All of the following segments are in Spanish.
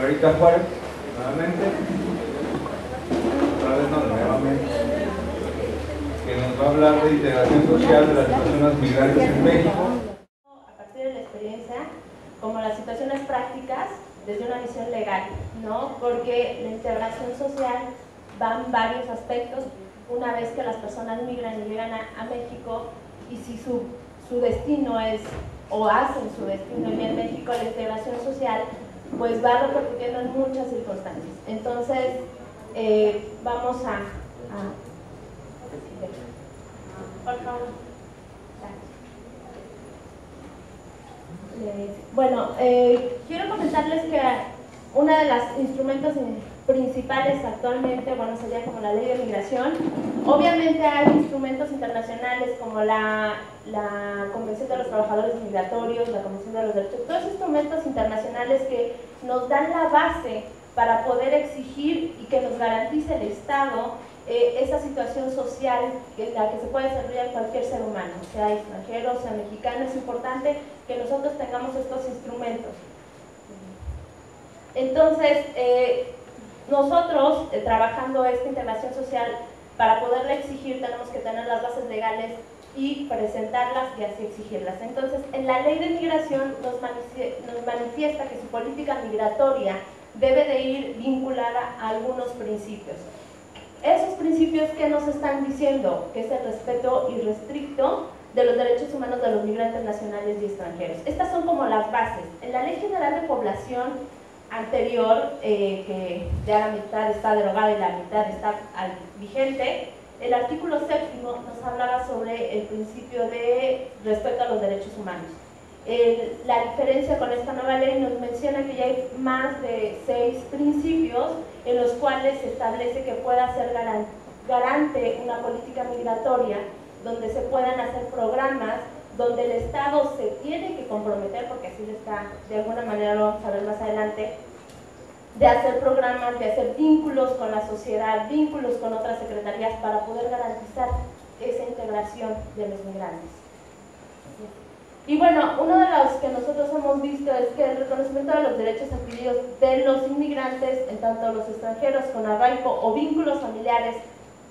Margarita Juárez, nuevamente, que nos va a hablar de integración social de las personas migrantes en México. A partir de la experiencia, como las situaciones prácticas, desde una visión legal, ¿no? Porque la integración social va en varios aspectos. Una vez que las personas migran y llegan a México, y si su destino es, o hacen su destino en México, la integración social, pues va repercutiendo en muchas circunstancias. Entonces, vamos a por favor. Bueno, quiero comentarles que uno de los instrumentos principales actualmente, bueno, sería como la ley de migración. Obviamente hay instrumentos internacionales como la Convención de los Trabajadores Migratorios, la Convención de los Derechos, todos instrumentos internacionales que nos dan la base para poder exigir y que nos garantice el Estado esa situación social en la que se puede desarrollar cualquier ser humano, sea extranjero, sea mexicano. Es importante que nosotros tengamos estos instrumentos. Entonces, nosotros, trabajando esta integración social, para poderla exigir tenemos que tener las bases legales y presentarlas y así exigirlas. Entonces, en la ley de migración nos manifiesta que su política migratoria debe de ir vinculada a algunos principios. Esos principios que nos están diciendo, que es el respeto irrestricto de los derechos humanos de los migrantes nacionales y extranjeros. Estas son como las bases. En la Ley General de Población anterior, que ya la mitad está derogada y la mitad está vigente, el artículo 7 nos hablaba sobre el principio de respeto a los derechos humanos. La diferencia con esta nueva ley nos menciona que ya hay más de 6 principios en los cuales se establece que pueda ser garante una política migratoria, donde se puedan hacer programas, donde el Estado se tiene que comprometer, porque así está, de alguna manera lo vamos a ver más adelante, de hacer programas, de hacer vínculos con la sociedad, vínculos con otras secretarías para poder garantizar esa integración de los migrantes. Y bueno, uno de los que nosotros hemos visto es que el reconocimiento de los derechos adquiridos de los inmigrantes, en tanto los extranjeros con arraigo o vínculos familiares,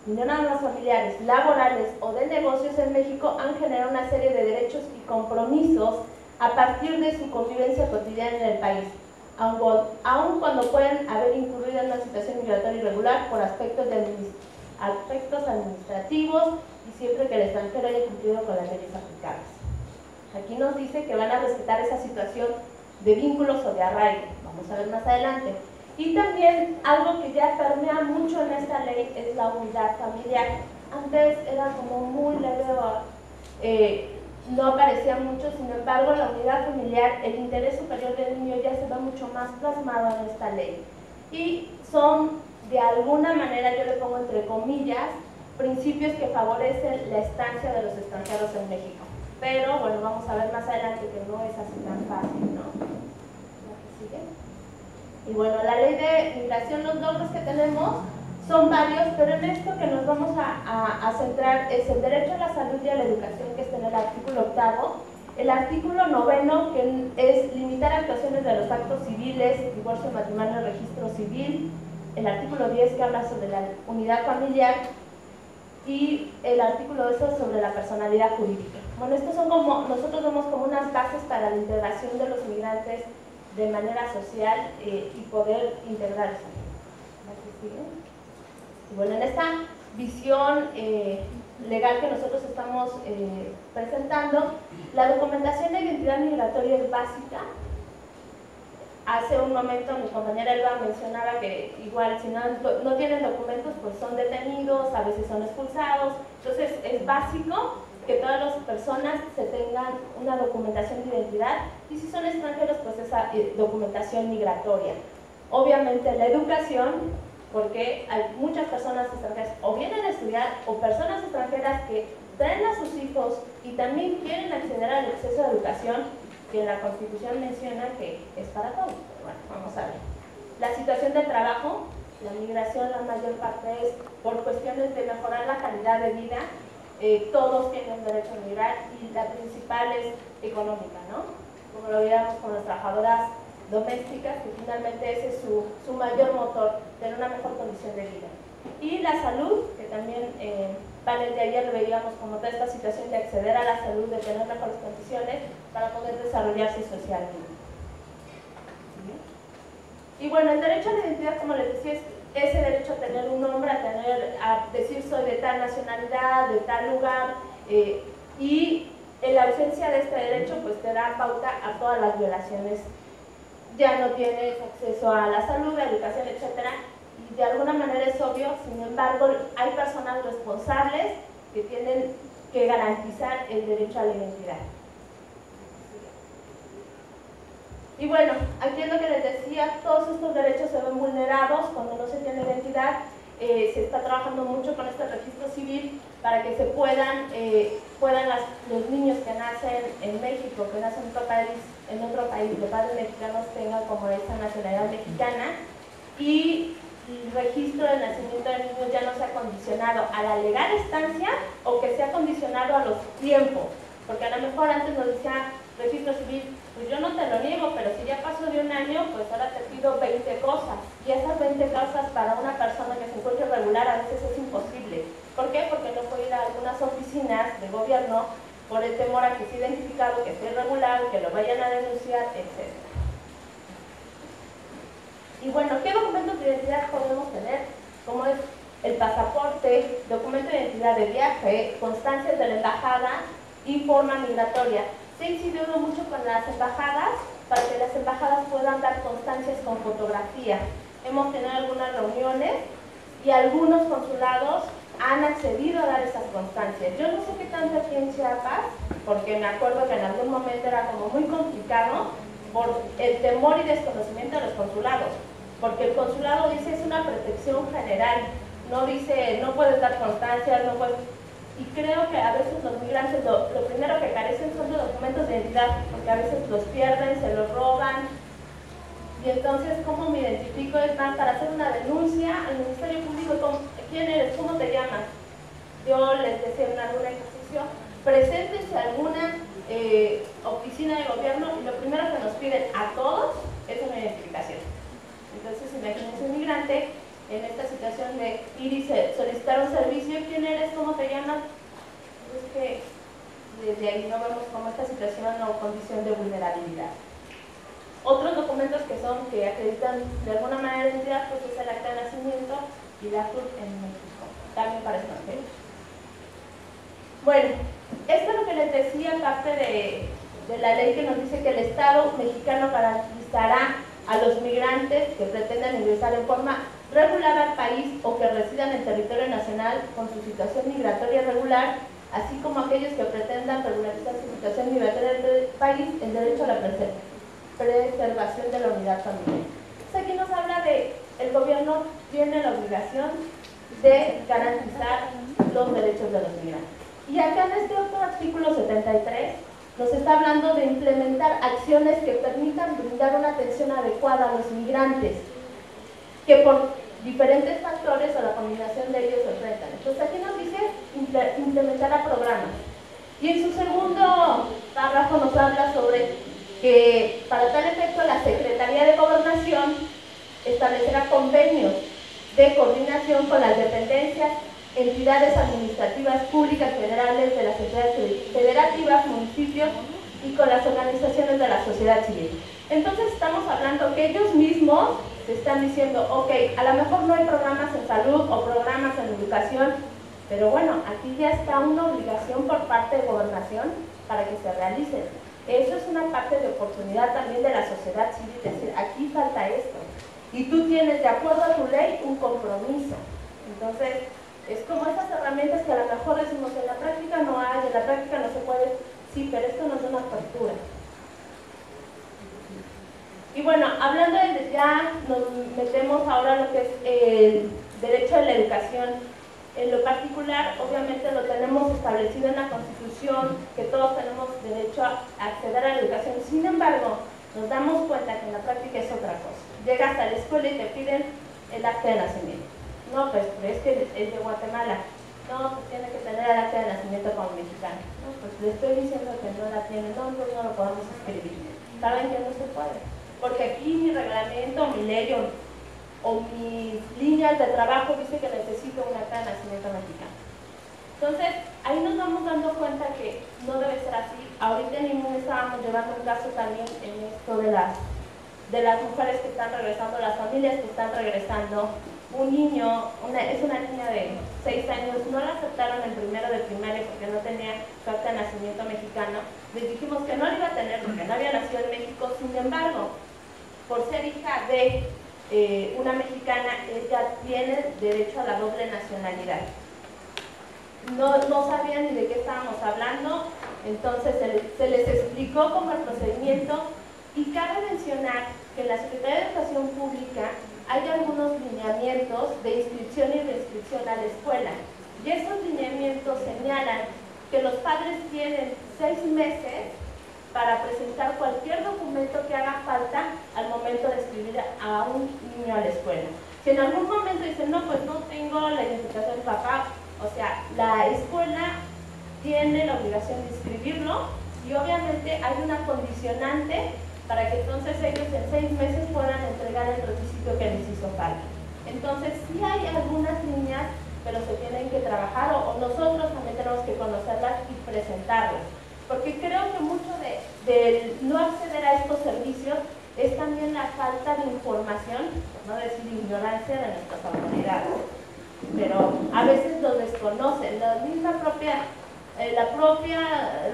y no nada más familiares, laborales o de negocios en México, han generado una serie de derechos y compromisos a partir de su convivencia cotidiana en el país, aun cuando pueden haber incurrido en una situación migratoria irregular por aspectos administrativos y siempre que el extranjero haya cumplido con las leyes aplicables. Aquí nos dice que van a respetar esa situación de vínculos o de arraigo, vamos a ver más adelante. Y también algo que ya permea mucho en esta ley es la unidad familiar. Antes era como muy leve, no aparecía mucho, sin embargo la unidad familiar, el interés superior del niño ya se ve mucho más plasmado en esta ley. Y son, de alguna manera, yo le pongo entre comillas, principios que favorecen la estancia de los extranjeros en México. Pero bueno, vamos a ver más adelante que no es así tan fácil, ¿no? ¿La que sigue? Y bueno, la ley de migración, los logros que tenemos son varios, pero en esto que nos vamos a centrar es el derecho a la salud y a la educación, que está en el artículo 8, el artículo 9, que es limitar actuaciones de los actos civiles, divorcio, matrimonio, registro civil, el artículo 10 que habla sobre la unidad familiar, y el artículo 12 sobre la personalidad jurídica. Bueno, estos son como, nosotros vemos como unas bases para la integración de los migrantes de manera social y poder integrarse. Y bueno, en esta visión legal que nosotros estamos presentando, la documentación de identidad migratoria es básica. Hace un momento mi compañera Elba mencionaba que igual si no tienen documentos pues son detenidos, a veces son expulsados. Entonces es básico que todas las personas se tengan una documentación de identidad, y si son extranjeros pues esa documentación migratoria. Obviamente la educación, porque hay muchas personas extranjeras o vienen a estudiar o personas extranjeras que traen a sus hijos y también quieren acceder al acceso a educación, que la Constitución menciona que es para todos. Bueno, vamos a ver. La situación del trabajo, la migración la mayor parte es por cuestiones de mejorar la calidad de vida, todos tienen derecho a migrar y la principal es económica, ¿no? Como lo veíamos con las trabajadoras domésticas, que finalmente ese es su mayor motor, tener una mejor condición de vida. Y la salud, que también en panel de ayer veíamos como toda esta situación de acceder a la salud, de tener mejores condiciones para poder desarrollarse socialmente. Y bueno, el derecho a la identidad, como les decía, es ese derecho a tener un nombre, a decir soy de tal nacionalidad, de tal lugar, y en la ausencia de este derecho pues te da pauta a todas las violaciones. Ya no tienes acceso a la salud, a la educación, etcétera, y de alguna manera es obvio. Sin embargo, hay personas responsables que tienen que garantizar el derecho a la identidad. Y bueno, aquí es lo que les decía, todos estos derechos se ven vulnerados cuando no se tiene identidad. Se está trabajando mucho con este registro civil para que se puedan los niños que nacen en México, que nacen en otro país de padres mexicanos, tengan como esa nacionalidad mexicana, y el registro de nacimiento de niños ya no sea condicionado a la legal estancia o que sea condicionado a los tiempos, porque a lo mejor antes nos decía registro civil, pues yo no te lo niego, pero si ya pasó de un año, pues ahora te pido 20 cosas. Y esas 20 cosas para una persona que se encuentre irregular a veces es imposible. ¿Por qué? Porque no puede ir a algunas oficinas de gobierno por el temor a que sea identificado, que esté irregular, que lo vayan a denunciar, etc. Y bueno, ¿qué documentos de identidad podemos tener? Como es el pasaporte, documento de identidad de viaje, constancias de la embajada y forma migratoria. Se ha incidido mucho con las embajadas para que las embajadas puedan dar constancias con fotografía. Hemos tenido algunas reuniones y algunos consulados han accedido a dar esas constancias. Yo no sé qué tanto aquí en Chiapas, porque me acuerdo que en algún momento era como muy complicado por el temor y desconocimiento de los consulados, porque el consulado dice es una protección general, no dice no puedes dar constancias, no puedes. Y creo que a veces los migrantes lo primero que carecen son de documentos de identidad, porque a veces los pierden, se los roban. Y entonces, ¿cómo me identifico? Es más, para hacer una denuncia al Ministerio Público, ¿quién eres? ¿Cómo te llamas? Yo les decía en algún ejercicio, preséntense a alguna oficina de gobierno y lo primero que nos piden a todos es una identificación. Entonces, imagínense un migrante en esta situación de ir y solicitar un servicio. ¿Quién eres? ¿Cómo te llamas? Es que desde ahí no vemos como esta situación o condición de vulnerabilidad. Otros documentos que acreditan de alguna manera la identidad, pues es el acta de nacimiento y la CURP en México, también para extranjeros. Bueno, esto es lo que les decía, parte de la ley que nos dice que el Estado mexicano garantizará a los migrantes que pretendan ingresar en forma regular al país o que residan en territorio nacional con su situación migratoria regular, así como aquellos que pretendan regularizar su situación migratoria del país, el derecho a la preservación de la unidad familiar. Entonces aquí nos habla de el gobierno tiene la obligación de garantizar los derechos de los migrantes. Y acá en este otro artículo 73 nos está hablando de implementar acciones que permitan brindar una atención adecuada a los migrantes que por diferentes factores o la combinación de ellos se enfrentan. Entonces aquí nos dice implementar programas. Y en su segundo párrafo nos habla sobre que para tal efecto la Secretaría de Gobernación establecerá convenios de coordinación con las dependencias, entidades administrativas públicas federales de las entidades federativas, municipios y con las organizaciones de la sociedad civil. Entonces estamos hablando que ellos mismos te están diciendo, ok, a lo mejor no hay programas en salud o programas en educación, pero bueno, aquí ya está una obligación por parte de Gobernación para que se realicen. Eso es una parte de oportunidad también de la sociedad civil, decir, aquí falta esto. Y tú tienes, de acuerdo a tu ley, un compromiso. Entonces, es como esas herramientas que a lo mejor decimos, en la práctica no hay, en la práctica no se puede, sí, pero esto nos da una apertura. Y bueno, hablando de ya, nos metemos ahora a lo que es el derecho a la educación. En lo particular, obviamente lo tenemos establecido en la Constitución, que todos tenemos derecho a acceder a la educación. Sin embargo, nos damos cuenta que en la práctica es otra cosa. Llegas a la escuela y te piden el acta de nacimiento. No, pues es que es de Guatemala. No, pues tiene que tener el acta de nacimiento como mexicano. No, pues le estoy diciendo que no la tiene. No, pues no lo podemos escribir. ¿Saben que no se puede? porque aquí mi reglamento, mi ley o mis líneas de trabajo dice que necesito un acta de nacimiento mexicano. Entonces, ahí nos vamos dando cuenta que no debe ser así. Ahorita en IMUN estábamos llevando un caso también en esto de las mujeres que están regresando, las familias que están regresando. Un niño, es una niña de 6 años, no la aceptaron en primero de primaria porque no tenía su acta de nacimiento mexicano. Les dijimos que no lo iba a tener porque no había nacido en México. Sin embargo, por ser hija de una mexicana, ella tiene derecho a la doble nacionalidad. No sabían ni de qué estábamos hablando, entonces se les explicó cómo el procedimiento, y cabe mencionar que en la Secretaría de Educación Pública hay algunos lineamientos de inscripción y reinscripción a la escuela, y esos lineamientos señalan que los padres tienen 6 meses para presentar cualquier documento que haga falta al momento de escribir a un niño a la escuela. Si en algún momento dicen, no, pues no tengo la identificación del papá, o sea, la escuela tiene la obligación de inscribirlo, y obviamente hay una condicionante para que entonces ellos en 6 meses puedan entregar el requisito que les hizo falta. Entonces sí hay algunas líneas, pero se tienen que trabajar, o nosotros también tenemos que conocerlas y presentarlas, porque creo que mucho de no acceder a estos servicios es también la falta de información, por no decir ignorancia, de nuestras autoridades. Pero a veces lo desconocen, la propia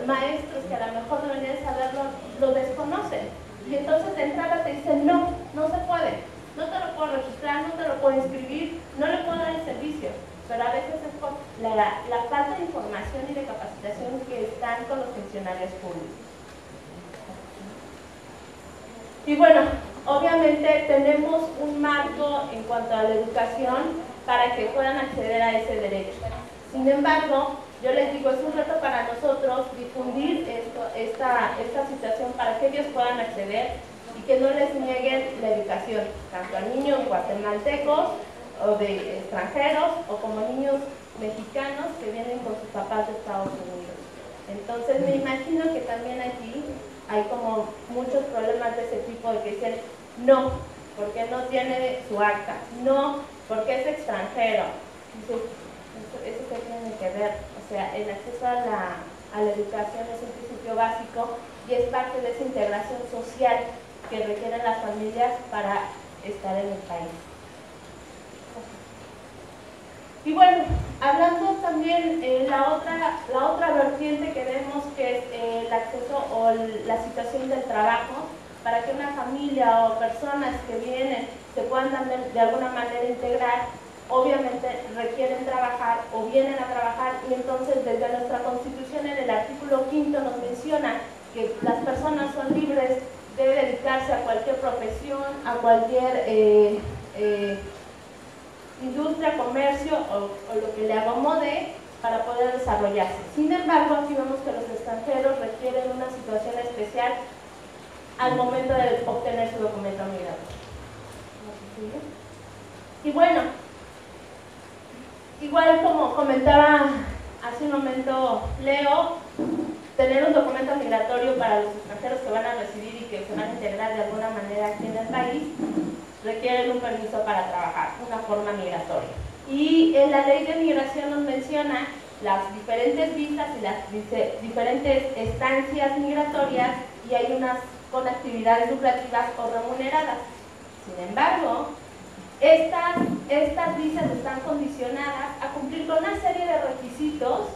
maestros que a lo mejor deberían saberlo, lo desconocen, y entonces de entrada te dicen, no se puede, no te lo puedo registrar, no te lo puedo inscribir, no le puedo dar el servicio. Pero a veces es por la falta de información y de capacitación que están con los funcionarios públicos. Y bueno, obviamente tenemos un marco en cuanto a la educación para que puedan acceder a ese derecho. Sin embargo, yo les digo, es un reto para nosotros difundir esta situación para que ellos puedan acceder y que no les nieguen la educación, tanto a niños guatemaltecos o de extranjeros, o como niños mexicanos que vienen con sus papás de Estados Unidos. Entonces me imagino que también aquí hay como muchos problemas de ese tipo, de que dicen, no, porque no tiene su acta, no, porque es extranjero. Entonces, eso que tiene que ver, o sea, el acceso a la educación es un principio básico y es parte de esa integración social que requieren las familias para estar en el país. Y bueno, hablando también la otra vertiente que vemos, que es el acceso o la situación del trabajo, para que una familia o personas que vienen se puedan también de alguna manera integrar, obviamente requieren trabajar o vienen a trabajar, y entonces desde nuestra Constitución en el artículo 5 nos menciona que las personas son libres de dedicarse a cualquier profesión, a cualquier industria, comercio o lo que le acomode para poder desarrollarse. Sin embargo, aquí vemos que los extranjeros requieren una situación especial al momento de obtener su documento migratorio. Y bueno, igual como comentaba hace un momento Leo, tener un documento migratorio para los extranjeros que van a residir y que se van a integrar de alguna manera aquí en el país, requieren un permiso para trabajar, una forma migratoria. Y en la ley de migración nos menciona las diferentes visas y las diferentes estancias migratorias, y hay unas con actividades lucrativas o remuneradas. Sin embargo, estas visas están condicionadas a cumplir con una serie de requisitos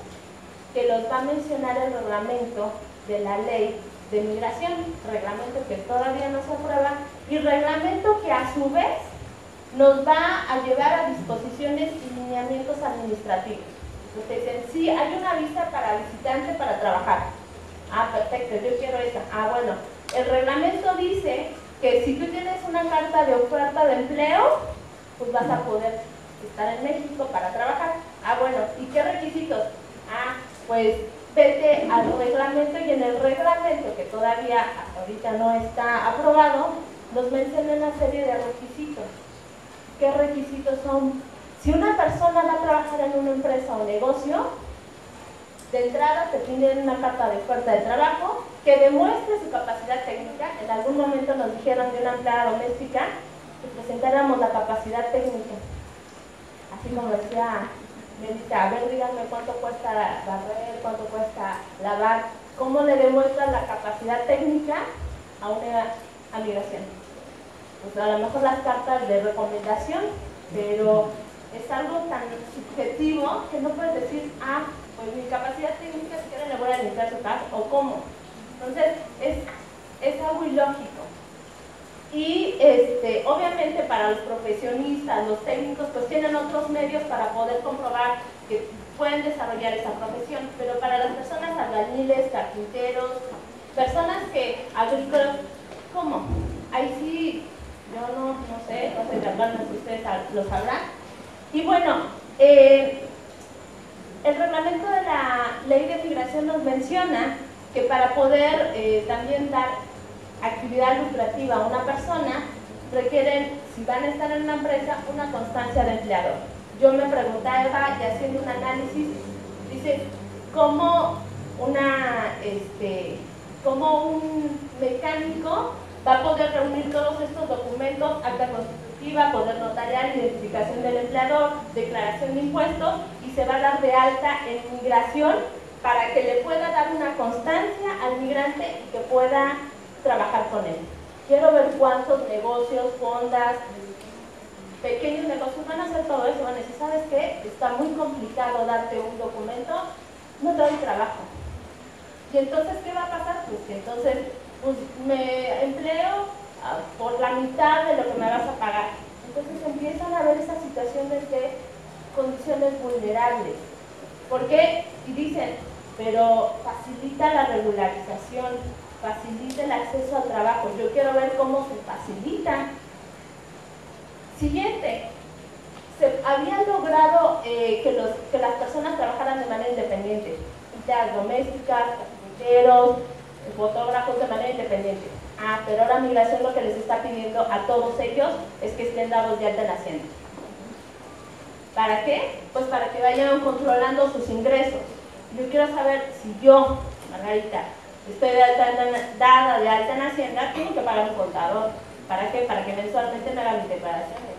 que los va a mencionar el reglamento de la ley de migración, reglamento que todavía no se aprueba, y reglamento que a su vez nos va a llevar a disposiciones y lineamientos administrativos. Entonces dicen, sí, hay una visa para visitante para trabajar. Ah, perfecto, yo quiero esa. Ah, bueno, el reglamento dice que si tú tienes una carta de oferta de empleo, pues vas a poder estar en México para trabajar. Ah, bueno, ¿y qué requisitos? Ah, pues vete al reglamento, y en el reglamento, que todavía ahorita no está aprobado, nos menciona una serie de requisitos. ¿Qué requisitos son? Si una persona va a trabajar en una empresa o negocio, De entrada te piden una carta de oferta de trabajo que demuestre su capacidad técnica. En algún momento nos dijeron de una empleada doméstica que presentáramos la capacidad técnica. Así como decía Melissa, a ver, díganme cuánto cuesta barrer, cuánto cuesta lavar, cómo le demuestran la capacidad técnica a una migración. Pues a lo mejor las cartas de recomendación, pero es algo tan subjetivo que no puedes decir, pues mi capacidad técnica, si quieren le voy a limpiar su casa, o cómo. Entonces, es algo ilógico. Y obviamente para los profesionistas, los técnicos, pues tienen otros medios para poder comprobar que pueden desarrollar esa profesión, pero para las personas albañiles, carpinteros, personas que, agrícolas, ¿cómo? Ahí sí, yo no sé de hablar, si ustedes lo sabrán. Y bueno, el reglamento de la ley de migración nos menciona que para poder también dar actividad lucrativa a una persona, requieren, si van a estar en una empresa, una constancia de empleador. Yo me preguntaba, y haciendo un análisis, dice, ¿cómo un mecánico va a poder reunir todos estos documentos, acta constitutiva, poder notarial, identificación del empleador, declaración de impuestos, y se va a dar de alta en migración para que le pueda dar una constancia al migrante y que pueda trabajar con él? Quiero ver cuántos negocios, fondas, pequeños negocios van a hacer todo eso. Van a decir, ¿sabes qué? Está muy complicado darte un documento, no te doy trabajo. Y entonces, ¿qué va a pasar? Pues que entonces me empleo por la mitad de lo que me vas a pagar. Entonces empiezan a ver esas situaciones de condiciones vulnerables. ¿Por qué? Y dicen, pero facilita la regularización, facilita el acceso al trabajo. Yo quiero ver cómo se facilita. Siguiente, se había logrado que las personas trabajaran de manera independiente, empleadas domésticas, carpinteros, fotógrafos de manera independiente. Pero ahora migración lo que les está pidiendo a todos ellos es que estén dados de alta en Hacienda. ¿Para qué? Pues para que vayan controlando sus ingresos. Yo quiero saber si yo, Margarita, estoy dada de alta en Hacienda, tengo que pagar un contador. ¿Para qué? Para que mensualmente me hagan mis declaraciones.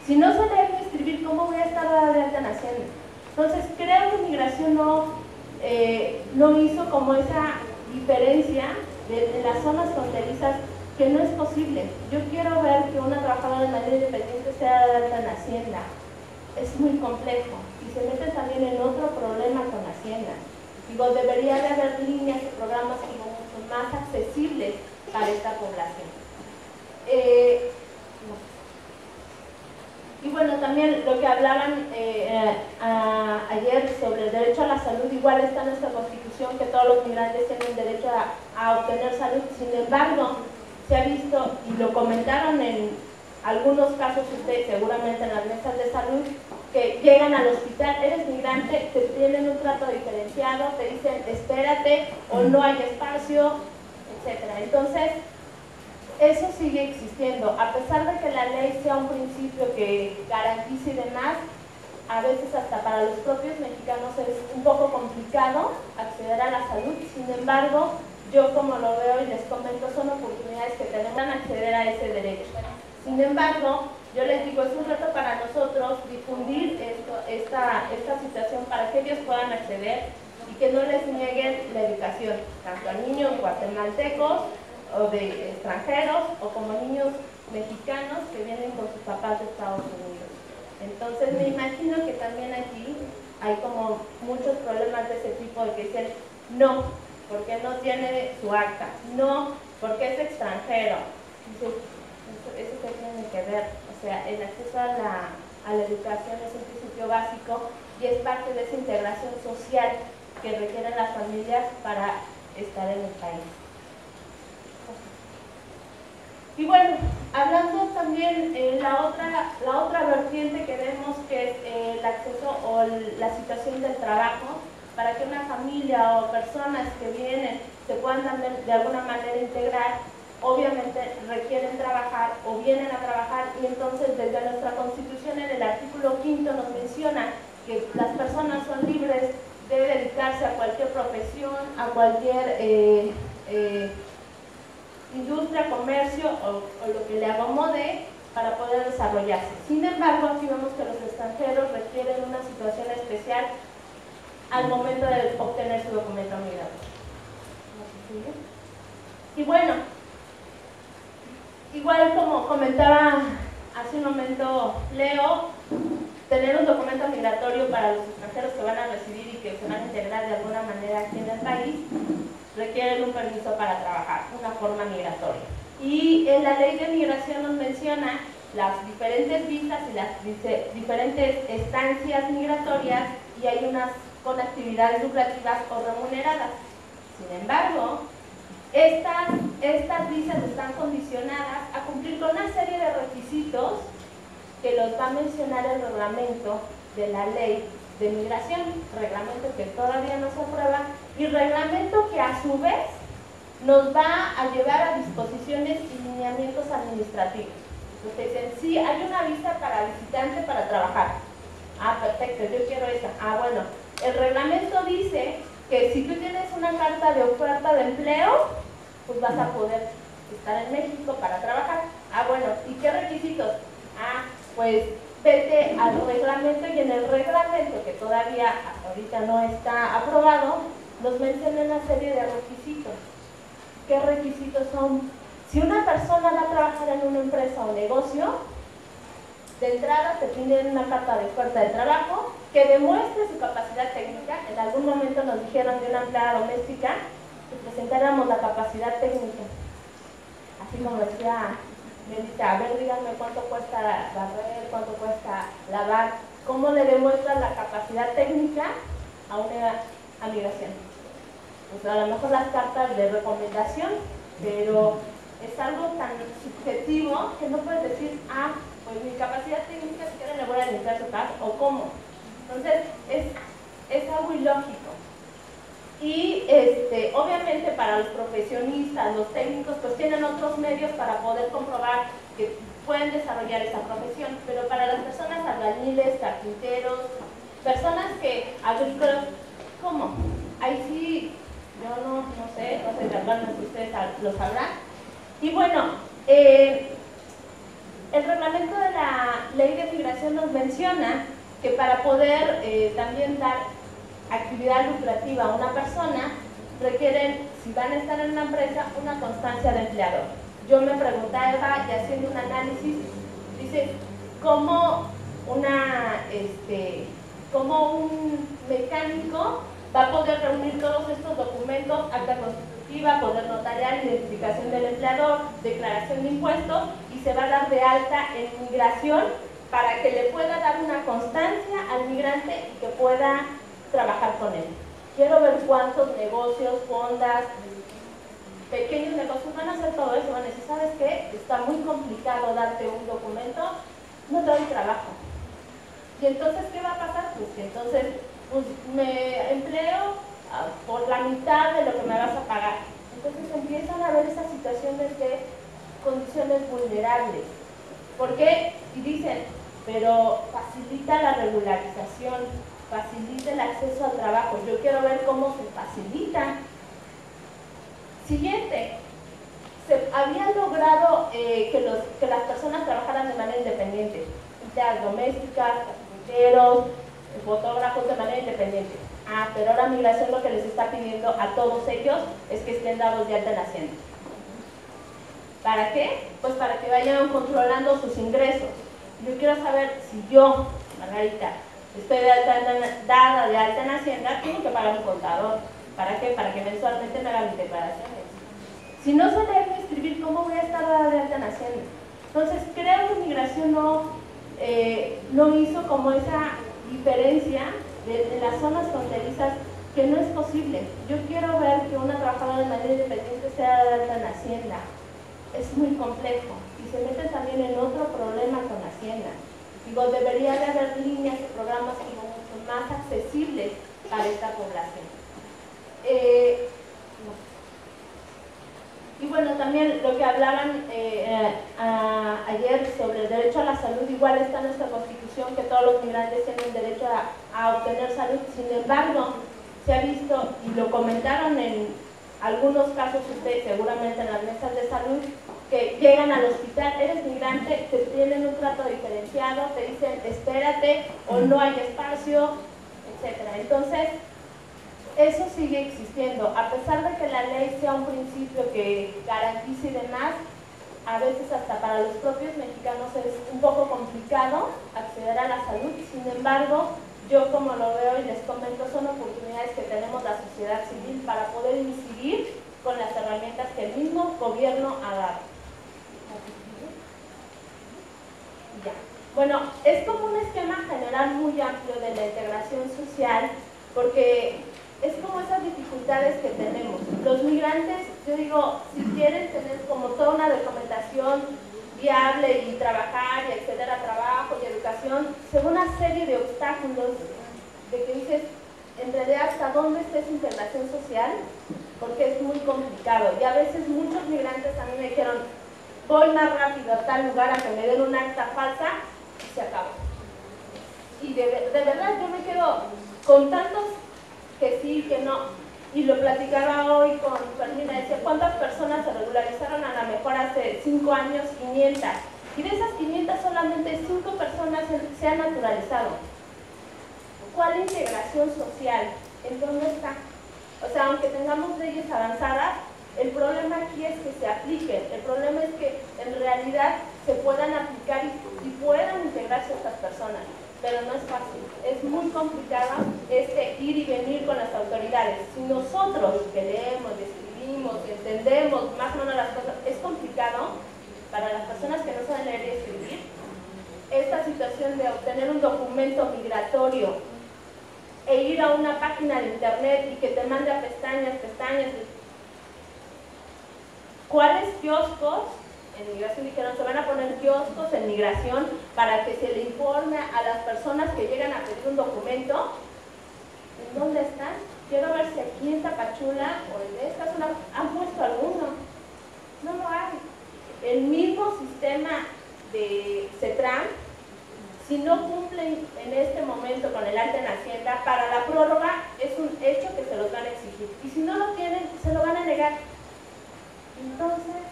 Si no sé leer ni escribir, ¿cómo voy a estar dada de alta en Hacienda? Entonces, creo que migración no hizo como esa diferencia en las zonas fronterizas, que no es posible. Yo quiero ver que una trabajadora de manera independiente sea dada de alta en Hacienda. Es muy complejo y se meten también en otro problema con Hacienda. Digo, debería de haber líneas y programas mucho más accesibles para esta población. Y bueno, también lo que hablaban ayer sobre el derecho a la salud, igual está en nuestra Constitución que todos los migrantes tienen derecho a obtener salud. Sin embargo, se ha visto, y lo comentaron en algunos casos ustedes seguramente en las mesas de salud, que llegan al hospital, eres migrante, te tienen un trato diferenciado, te dicen espérate o no hay espacio, etc. Entonces, eso sigue existiendo, a pesar de que la ley sea un principio que garantice y demás, a veces hasta para los propios mexicanos es un poco complicado acceder a la salud. Sin embargo, yo como lo veo y les comento, son oportunidades que tenemos para acceder a ese derecho. Sin embargo, yo les digo, es un reto para nosotros difundir esta situación para que ellos puedan acceder y que no les nieguen la educación, tanto a niños guatemaltecos o de extranjeros o como niños mexicanos que vienen con sus papás de Estados Unidos. Entonces me imagino que también aquí hay como muchos problemas de ese tipo, de que dicen no, porque no tiene su acta, no, porque es extranjero. Eso se tiene que ver, o sea, el acceso a la educación es un principio básico y es parte de esa integración social que requieren las familias para estar en el país. Y bueno, hablando también la otra vertiente que vemos, que es el acceso o la situación del trabajo, para que una familia o personas que vienen se puedan de alguna manera integrar, obviamente requieren trabajar o vienen a trabajar, y entonces desde nuestra Constitución en el artículo 5º nos menciona que las personas son libres debe dedicarse a cualquier profesión, a cualquier industria, comercio o lo que le acomode para poder desarrollarse. Sin embargo, aquí vemos que los extranjeros requieren una situación especial al momento de obtener su documento migratorio. Y bueno, igual como comentaba hace un momento Leo, tener un documento migratorio para los extranjeros que van a residir y que se van a integrar de alguna manera aquí en el país requieren un permiso para trabajar, una forma migratoria. Y en la ley de migración nos menciona las diferentes visas y las diferentes estancias migratorias, y hay unas con actividades lucrativas o remuneradas. Sin embargo, estas visas están condicionadas a cumplir con una serie de requisitos que los va a mencionar el reglamento de la ley de migración, reglamento que todavía no se aprueba, y reglamento que a su vez nos va a llevar a disposiciones y lineamientos administrativos. Entonces dicen, sí, hay una visa para visitante para trabajar. Ah, perfecto, yo quiero esa. Ah, bueno, el reglamento dice que si tú tienes una carta de oferta de empleo, pues vas a poder estar en México para trabajar. Ah, bueno, ¿y qué requisitos? Ah, pues vete al reglamento, y en el reglamento, que todavía hasta ahorita no está aprobado, nos menciona una serie de requisitos. ¿Qué requisitos son? Si una persona va a trabajar en una empresa o negocio, de entrada te piden una carta de oferta de trabajo que demuestre su capacidad técnica. En algún momento nos dijeron de una empleada doméstica que presentáramos la capacidad técnica. Así como decía Melita, a ver, díganme cuánto cuesta barrer, cuánto cuesta lavar, cómo le demuestran la capacidad técnica a una migración. Pues a lo mejor las cartas de recomendación, pero es algo tan subjetivo que no puedes decir, ah, pues mi capacidad técnica, si quieren le voy a limpiar su casa, o cómo. Entonces, es algo ilógico. Y obviamente para los profesionistas, los técnicos, pues tienen otros medios para poder comprobar que pueden desarrollar esa profesión, pero para las personas albañiles, carpinteros, personas que, agrícolas, ¿cómo? Ahí sí, yo no sé, no sé de albañiles, si ustedes lo sabrán. Y bueno, el reglamento de la ley de migración nos menciona que para poder también dar actividad lucrativa a una persona, requieren, si van a estar en una empresa, una constancia de empleador. Yo me preguntaba, y haciendo un análisis, dice, ¿cómo un mecánico va a poder reunir todos estos documentos, acta constitutiva, poder notarial, identificación del empleador, declaración de impuestos, y se va a dar de alta en migración para que le pueda dar una constancia al migrante y que pueda trabajar con él? Quiero ver cuántos negocios, fondas, pequeños negocios van a hacer todo eso. Van a decir, ¿sabes qué? Está muy complicado darte un documento, no te doy trabajo. Y entonces, ¿qué va a pasar? Pues que entonces me empleo por la mitad de lo que me vas a pagar. Entonces empiezan a ver esas situaciones de condiciones vulnerables. ¿Por qué? Y dicen, pero facilita la regularización, facilita el acceso al trabajo. Yo quiero ver cómo se facilita. Siguiente, se había logrado que las personas trabajaran de manera independiente, empleadas domésticas, carpinteros, fotógrafos de manera independiente. Ah, pero ahora migración lo que les está pidiendo a todos ellos es que estén dados de alta en Hacienda. ¿Para qué? Pues para que vayan controlando sus ingresos. Yo quiero saber si yo, Margarita, estoy dada de alta en Hacienda, tengo que pagar un contador. ¿Para qué? Para que mensualmente me haga mis declaraciones. Si no sé leer ni escribir, ¿cómo voy a estar dada de alta en Hacienda? Entonces, creo que migración no hizo como esa diferencia de las zonas fronterizas, que no es posible. Yo quiero ver que una trabajadora de manera independiente sea de alta en Hacienda. Es muy complejo y se mete también en otro problema con Hacienda. Digo, debería de haber líneas y programas como mucho más accesibles para esta población. Y bueno, también lo que hablaban ayer sobre el derecho a la salud, igual está en nuestra Constitución, que todos los migrantes tienen derecho a obtener salud. Sin embargo, se ha visto, y lo comentaron en algunos casos ustedes seguramente en las mesas de salud, que llegan al hospital, eres migrante, te tienen un trato diferenciado, te dicen espérate o no hay espacio, etcétera. Entonces, eso sigue existiendo, a pesar de que la ley sea un principio que garantice y demás, a veces hasta para los propios mexicanos es un poco complicado acceder a la salud. Sin embargo, yo como lo veo y les comento, son oportunidades que tenemos la sociedad civil para poder incidir con las herramientas que el mismo gobierno ha dado. Ya. Bueno, es como un esquema general muy amplio de la integración social, porque es como esas dificultades que tenemos. Los migrantes, yo digo, si quieren tener como toda una documentación viable y trabajar y acceder a trabajo y educación, según una serie de obstáculos de que dices, en realidad, ¿hasta dónde está esa integración social? Porque es muy complicado. Y a veces muchos migrantes a mí me dijeron, voy más rápido a tal lugar a que me den un acta falsa y se acabó. Y de verdad yo me quedo con tantos que sí, que no. Y lo platicaba hoy con Fermina, decía, ¿cuántas personas se regularizaron? A lo mejor hace 5 años, 500. Y de esas 500 solamente 5 personas se han naturalizado. ¿Cuál integración social? ¿En dónde está? O sea, aunque tengamos leyes avanzadas, el problema aquí es que se apliquen. El problema es que en realidad se puedan aplicar y puedan integrarse estas personas. Pero no es fácil, es muy complicado ir y venir con las autoridades. Si nosotros que leemos, escribimos, entendemos más o menos las cosas, es complicado para las personas que no saben leer y escribir, esta situación de obtener un documento migratorio e ir a una página de internet y que te mande a pestañas, ¿cuáles kioscos? En migración dijeron, se van a poner kioscos en migración para que se le informe a las personas que llegan a pedir un documento. ¿En dónde están? Quiero ver si aquí en Tapachula o en esta zona han puesto alguno. No lo hay. El mismo sistema de CETRAN, si no cumplen en este momento con el alta en Hacienda, para la prórroga es un hecho que se los van a exigir. Y si no lo tienen, se lo van a negar. Entonces,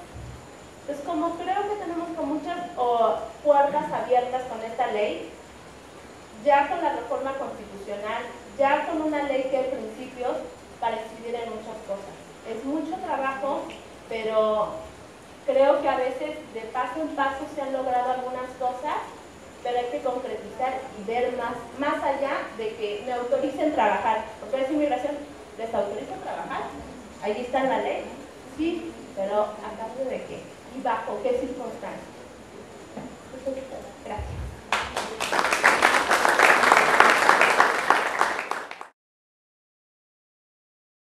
pues como creo que tenemos con muchas puertas abiertas con esta ley, ya con la reforma constitucional, ya con una ley que hay principios para incidir en muchas cosas. Es mucho trabajo, pero creo que a veces de paso en paso se han logrado algunas cosas, pero hay que concretizar y ver más allá de que me autoricen trabajar. Porque es inmigración, ¿les autoriza trabajar? Ahí está en la ley, sí, pero ¿a cambio de qué? ¿Y bajo qué circunstancias?